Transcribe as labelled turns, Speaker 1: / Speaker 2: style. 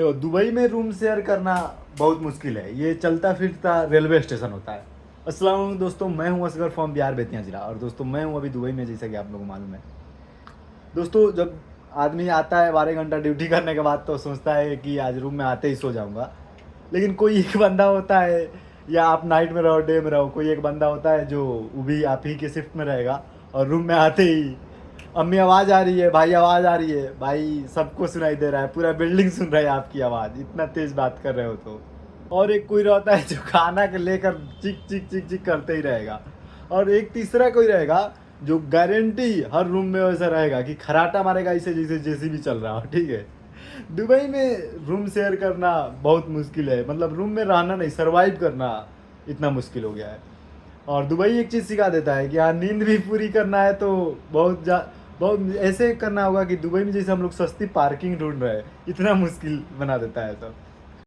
Speaker 1: देखो, दुबई में room share करना बहुत मुश्किल है। ये चलता फिरता रेलवे स्टेशन होता है। अस्सलाम वालेकुम दोस्तों, मैं हूं असगर फ्रॉम बिहार बेतिया जिला। और दोस्तों मैं हूं अभी दुबई में, जैसा कि आप लोगों को मालूम है। दोस्तों जब आदमी आता है 12 घंटा ड्यूटी करने के बाद तो सोचता है कि आज रूम में आते ही सो जाऊंगा। लेकिन कोई एक बंदा होता है, या आप नाइट में रहो डे में रहो, कोई एक बंदा होता है जो वो भी आप ही के शिफ्ट में रहेगा। और रूम में आते ही अम्मी आवाज़ आ रही है, भाई आवाज़ आ रही है, भाई सबको सुनाई दे रहा है, पूरा बिल्डिंग सुन रहा है आपकी आवाज़, इतना तेज़ बात कर रहे हो तो। और एक कोई रहता है जो खाना के लेकर चिक चिक चिक चिक करते ही रहेगा। और एक तीसरा कोई रहेगा जो गारंटी हर रूम में वैसा रहेगा कि खराटा मारेगा इसे जैसे जैसी भी चल रहा हो, ठीक है। दुबई में रूम शेयर करना बहुत मुश्किल है, मतलब रूम में रहना नहीं, सरवाइव करना इतना मुश्किल हो गया है। और दुबई एक चीज़ सिखा देता है कि हाँ, नींद भी पूरी करना है तो बहुत ऐसे करना होगा कि दुबई में जैसे हम लोग सस्ती पार्किंग ढूंढ रहे हैं, इतना मुश्किल बना देता है सब।